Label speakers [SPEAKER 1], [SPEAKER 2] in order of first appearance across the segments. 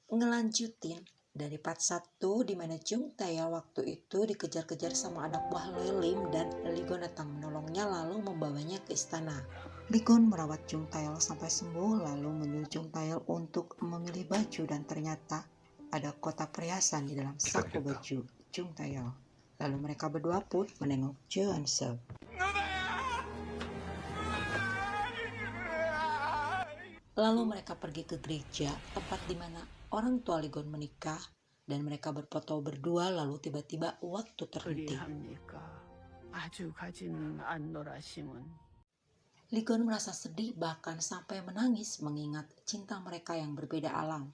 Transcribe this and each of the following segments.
[SPEAKER 1] ngelanjutin dari part 1 di mana Jung Taeyol waktu itu dikejar-kejar sama anak buah Lelim dan Lee Gon datang menolongnya lalu membawanya ke istana. Lee Gon merawat Jung Taeyol sampai sembuh lalu menyuruh Jung Taeyol untuk memilih baju dan ternyata ada kotak perhiasan di dalam saku baju Jung Taeyol. Lalu mereka berdua pun menengok Jeon Seok. Lalu mereka pergi ke gereja, tempat di mana orang tua Lee Gon menikah, dan mereka berfoto berdua lalu tiba-tiba waktu terhenti. Lee Gon merasa sedih bahkan sampai menangis mengingat cinta mereka yang berbeda alam.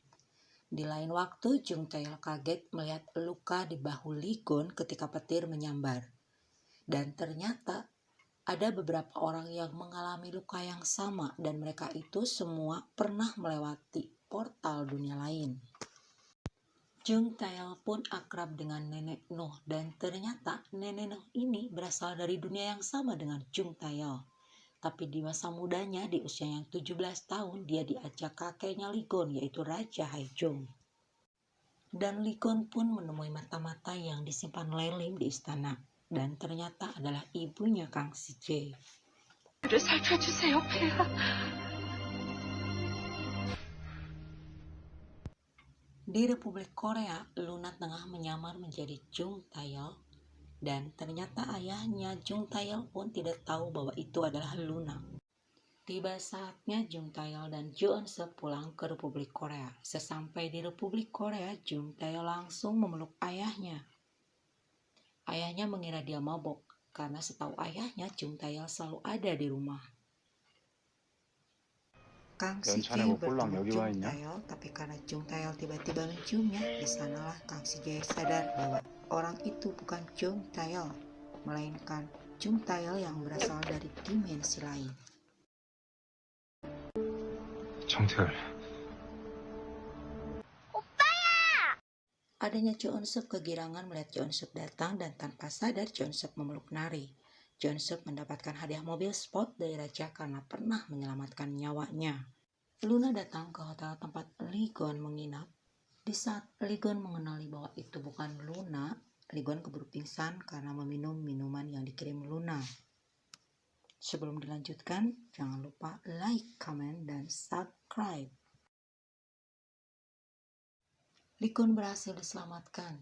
[SPEAKER 1] Di lain waktu, Jung Taeyol kaget melihat luka di bahu Lee Gon ketika petir menyambar. Dan ternyata ada beberapa orang yang mengalami luka yang sama dan mereka itu semua pernah melewati portal dunia lain. Jung Taeyol pun akrab dengan Nenek Noh dan ternyata Nenek Noh ini berasal dari dunia yang sama dengan Jung Taeyol. Tapi di masa mudanya di usia yang 17 tahun dia diajak kakeknya Lee Gon yaitu Raja Haejong. Dan Lee Gon pun menemui mata-mata yang disimpan Lelim di istana. Dan ternyata adalah ibunya Kang Si-jae. Di Republik Korea, Luna tengah menyamar menjadi Jung Taeyol dan ternyata ayahnya Jung Taeyol pun tidak tahu bahwa itu adalah Luna. Tiba saatnya Jung Taeyol dan Jeon Seok pulang ke Republik Korea. Sesampai di Republik Korea, Jung Taeyol langsung memeluk ayahnya. Ayahnya mengira dia mabok, karena setahu ayahnya Jung Taeyol selalu ada di rumah. Kang Si-jae bertemu Jung Taeyol, tapi karena Jung Taeyol tiba-tiba menciumnya, di sanalah Kang Si-jae sadar bahwa orang itu bukan Jung Taeyol, melainkan Jung Taeyol yang berasal dari dimensi lain.
[SPEAKER 2] 정태열.
[SPEAKER 1] Adanya Jeon Seok kegirangan melihat Jeon Seok datang dan tanpa sadar Jeon Seok memeluk Nari. Jeon Seok mendapatkan hadiah mobil sport dari raja karena pernah menyelamatkan nyawanya. Luna datang ke hotel tempat Lee Gon menginap. Di saat Lee Gon mengenali bahwa itu bukan Luna, Lee Gon keburu pingsan karena meminum minuman yang dikirim Luna. Sebelum dilanjutkan, jangan lupa like, comment, dan subscribe. Lee Gon berhasil diselamatkan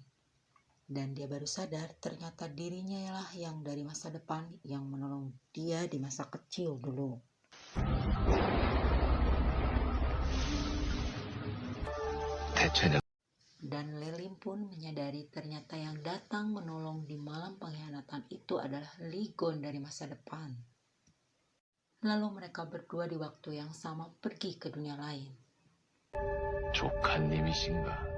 [SPEAKER 1] dan dia baru sadar ternyata dirinya lah yang dari masa depan yang menolong dia di masa kecil dulu. Dan Lelim pun menyadari ternyata yang datang menolong di malam pengkhianatan itu adalah Lee Gon dari masa depan. Lalu mereka berdua di waktu yang sama pergi ke dunia lain.
[SPEAKER 2] 조카님이신가?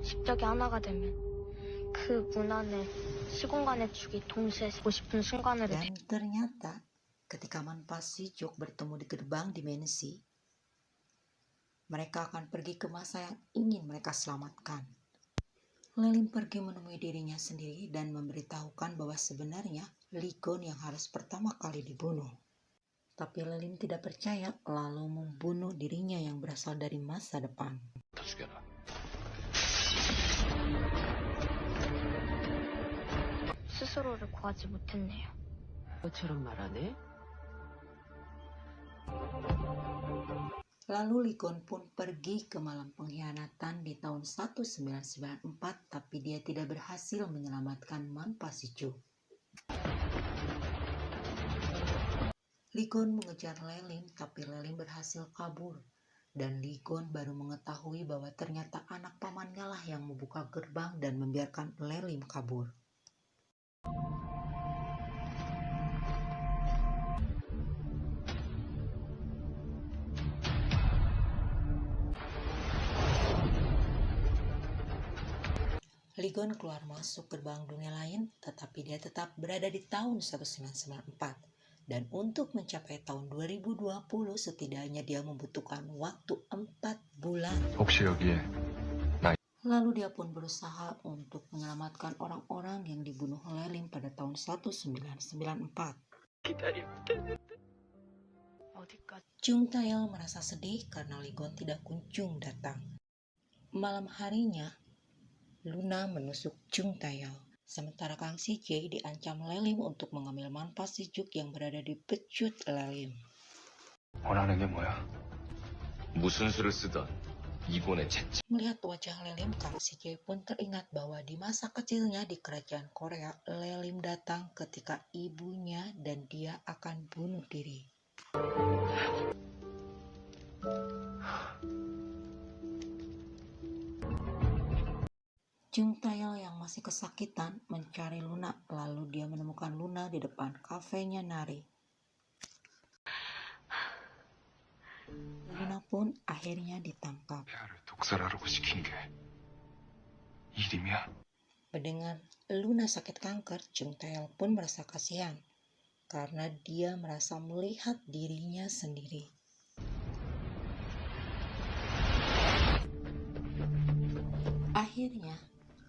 [SPEAKER 3] 십적이 하나가 되면 그 문 안에 시공간의 축이 동시에 보고 싶은 순간으로
[SPEAKER 1] Dan ternyata ketika Manpa Sijok bertemu di gerbang dimensi, mereka akan pergi ke masa yang ingin mereka selamatkan. Lelim pergi menemui dirinya sendiri dan memberitahukan bahwa sebenarnya Lee Gon yang harus pertama kali dibunuh. Tapi Lelim tidak percaya lalu membunuh dirinya yang berasal dari masa depan.
[SPEAKER 3] 스스로를 구하지 못했네요.
[SPEAKER 4] 것처럼 말하네.
[SPEAKER 1] Lalu Lee Gon pun pergi ke malam pengkhianatan di tahun 1994 tapi dia tidak berhasil menyelamatkan Manpa Sijok. Lee Gon mengejar Lelim tapi Lelim berhasil kabur. Dan Lee Gon baru mengetahui bahwa ternyata anak pamannya lah yang membuka gerbang dan membiarkan Lelim kabur. Lee Gon keluar masuk gerbang dunia lain, tetapi dia tetap berada di tahun 1994. Dan untuk mencapai tahun 2020, setidaknya dia membutuhkan waktu 4 bulan.
[SPEAKER 2] 혹시 여기에
[SPEAKER 1] Lalu dia pun berusaha untuk menyelamatkan orang-orang yang dibunuh Lelim pada tahun 1994.
[SPEAKER 3] 어디까지?
[SPEAKER 1] Chung Taeyol merasa sedih karena Ligon tidak kunjung datang. Malam harinya, Luna menusuk Chung Taeyol, sementara Kang Si-jae diancam Lelim untuk mengambil manfaat Sijuk yang berada di pecut Lelim.
[SPEAKER 2] 원하는 게 뭐야?
[SPEAKER 5] 무슨 수를 쓰던 이곤의 채찍.
[SPEAKER 1] Melihat wajah Lelim, Kang Si-jae pun teringat bahwa di masa kecilnya di kerajaan Korea, Lelim datang ketika ibunya dan dia akan bunuh diri. Chung Taeyol yang masih kesakitan mencari Luna, lalu dia menemukan Luna di depan kafenya Nari. Luna pun akhirnya ditangkap.
[SPEAKER 2] 폐하를 독살하라고 시킨 게 일임이야?
[SPEAKER 1] Mendengar Luna sakit kanker, Chung Taeyol pun merasa kasihan karena dia merasa melihat dirinya sendiri. Akhirnya,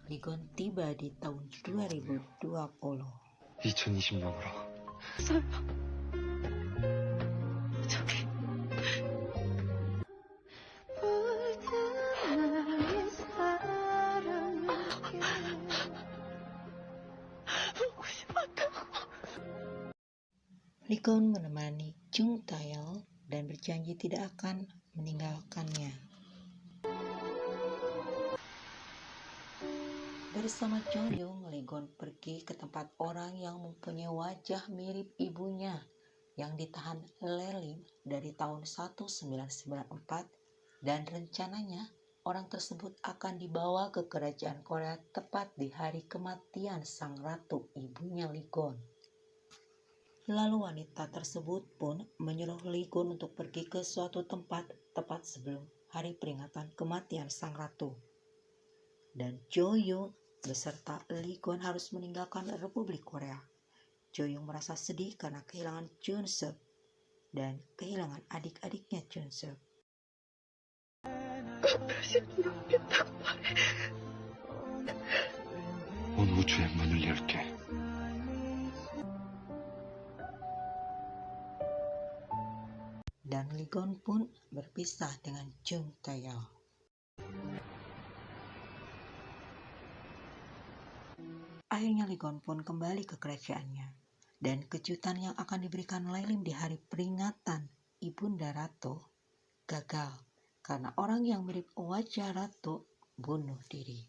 [SPEAKER 1] Ligon tiba di tahun 2020.
[SPEAKER 2] 2020년으로
[SPEAKER 3] 저기
[SPEAKER 1] Ligon menemani Chung Taeyol dan berjanji tidak akan meninggalkannya. Bersama Joyung, Ligon pergi ke tempat orang yang mempunyai wajah mirip ibunya yang ditahan Lelim dari tahun 1994 dan rencananya orang tersebut akan dibawa ke kerajaan Korea tepat di hari kematian sang ratu ibunya Ligon. Lalu wanita tersebut pun menyuruh Ligon untuk pergi ke suatu tempat tepat sebelum hari peringatan kematian sang ratu. Dan Joyung beserta Ligon harus meninggalkan Republik Korea. Joyung merasa sedih karena kehilangan Junseok dan kehilangan adik-adiknya Junseok.
[SPEAKER 2] 온 우주의 문을 열게.
[SPEAKER 1] Dan Ligon pun berpisah dengan Chung Taeyol. Akhirnya Ligon pun kembali ke kerajaannya. Dan kejutan yang akan diberikan Lelim di hari peringatan Ibunda Ratu gagal karena orang yang mirip wajah Ratu bunuh diri.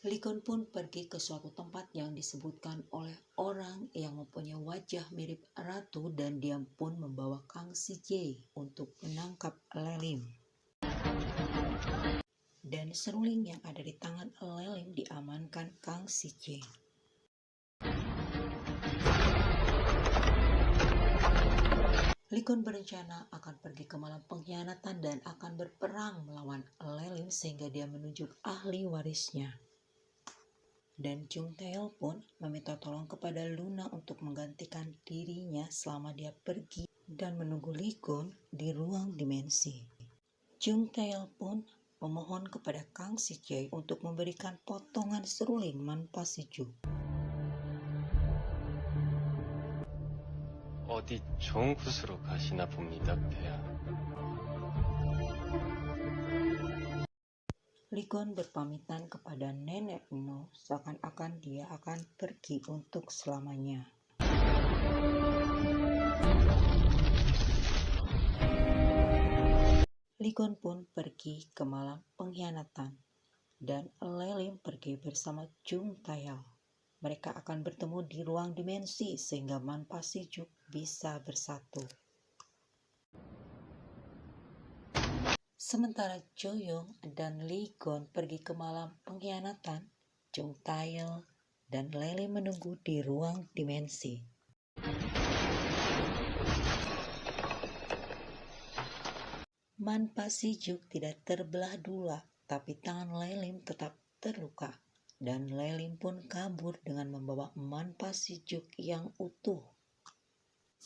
[SPEAKER 1] Ligon pun pergi ke suatu tempat yang disebutkan oleh orang yang mempunyai wajah mirip ratu dan dia pun membawa Kang Si-jae untuk menangkap Lelim. Dan seruling yang ada di tangan Lelim diamankan Kang Si-jae. Ligon berencana akan pergi ke malam pengkhianatan dan akan berperang melawan Lelim sehingga dia menunjuk ahli warisnya. Dan Chung Taeyol pun meminta tolong kepada Luna untuk menggantikan dirinya selama dia pergi dan menunggu Ligon di ruang dimensi. Chung Taeyol pun memohon kepada Kang Si-jae untuk memberikan potongan seruling Manpa Sijuk.
[SPEAKER 5] 어디 좋은 곳으로 가시나 봅니다, 폐하.
[SPEAKER 1] Ligon berpamitan kepada Nenek No seakan-akan dia akan pergi untuk selamanya. Ligon pun pergi ke malam pengkhianatan dan Lelim pergi bersama Chung Taeyol. Mereka akan bertemu di ruang dimensi sehingga Manpa Sijuk bisa bersatu. Sementara Joyung dan Ligon pergi ke malam pengkhianatan, Chung Taeyol dan Lelim menunggu di ruang dimensi. Manpa Sijuk tidak terbelah dua, tapi tangan Lelim tetap terluka. Dan Lelim pun kabur dengan membawa Manpa Sijuk yang utuh.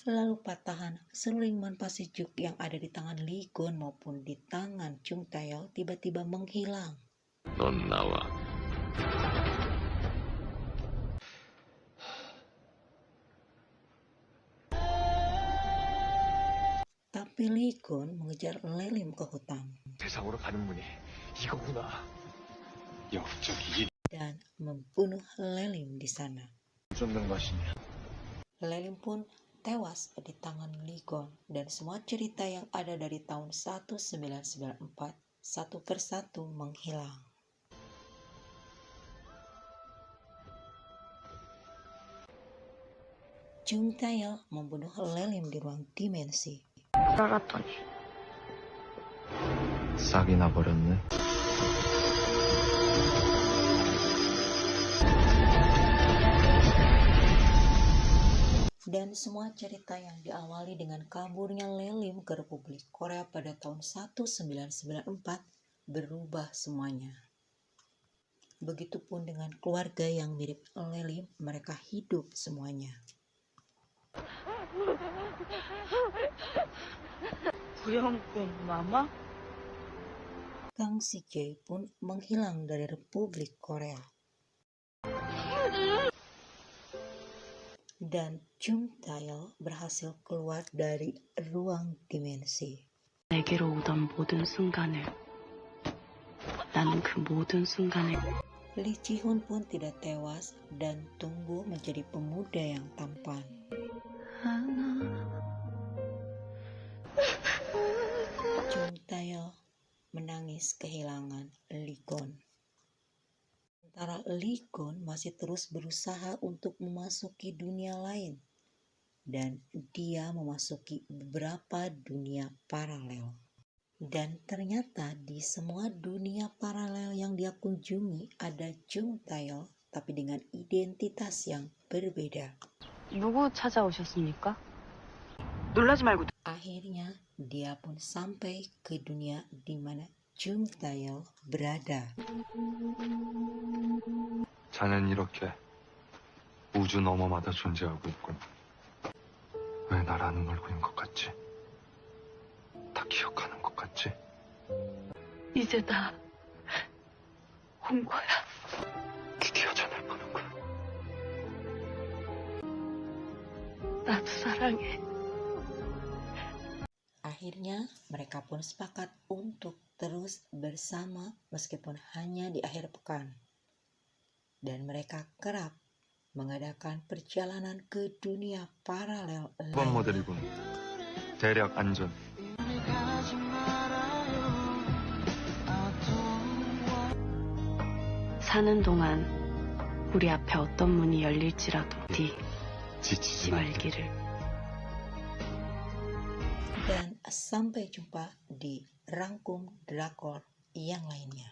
[SPEAKER 1] Lalu patahan seruling manpa sejuk yang ada di tangan Lee Gon maupun di tangan Chung Tae-yeol tiba-tiba menghilang.
[SPEAKER 5] 넌 나와.
[SPEAKER 1] Tapi Lee Gon mengejar Lelim ke hutan
[SPEAKER 5] 세상으로 가는 문이 이거구나.
[SPEAKER 2] 역적이
[SPEAKER 1] dan membunuh Lelim di sana.
[SPEAKER 5] 없는 것이냐.
[SPEAKER 1] Lelim pun tewas di tangan Lee Gon dan semua cerita yang ada dari tahun 1994 satu persatu menghilang. Chung Tae-yeol membunuh Lelim di ruang dimensi.
[SPEAKER 3] 알았더니
[SPEAKER 5] 싹이 나버렸네.
[SPEAKER 1] Dan semua cerita yang diawali dengan kaburnya Lelim ke Republik Korea pada tahun 1994 berubah semuanya. Begitupun dengan keluarga yang mirip Lelim, mereka hidup semuanya.
[SPEAKER 4] 구형꾼 마마?
[SPEAKER 1] Kang Si-jae pun menghilang dari Republik Korea. Dan Chung Tae-yeol berhasil keluar dari ruang dimensi.
[SPEAKER 6] 내게로 오던 모든 순간을 나는 그 모든 순간을
[SPEAKER 1] Lee Ji-hoon pun tidak tewas dan tumbuh menjadi pemuda yang tampan. Chung Tae-yeol menangis kehilangan Lee Gon. Sementara Lee Gon masih terus berusaha untuk memasuki dunia lain. Dan dia memasuki beberapa dunia paralel. Dan ternyata di semua dunia paralel yang dia kunjungi ada Chung Tae-yeol tapi dengan identitas yang berbeda.
[SPEAKER 6] 누구 찾아오셨습니까? 놀라지 말고
[SPEAKER 1] Akhirnya dia pun sampai ke dunia di mana Chung Tae-yeol berada.
[SPEAKER 2] 자넨 이렇게 우주 너머마다 존재하고 있군. 왜 날 아는 얼굴인 것 같지? 다 기억하는 것 같지?
[SPEAKER 6] 이제 다 온 거야.
[SPEAKER 2] 드디어 자넬 보는군.
[SPEAKER 6] 나도 사랑해.
[SPEAKER 1] Akhirnya mereka pun sepakat untuk terus bersama meskipun hanya di akhir pekan. Dan mereka kerap mengadakan perjalanan ke dunia paralel
[SPEAKER 2] 이번
[SPEAKER 1] lainnya.
[SPEAKER 2] 모델이군. 대략 안전.
[SPEAKER 6] 사는 동안 우리 앞에 어떤 문이 열릴지라도 네
[SPEAKER 2] 지치지 말게.
[SPEAKER 6] 말기를.
[SPEAKER 1] Dan sampai jumpa di Rangkum Drakor yang lainnya.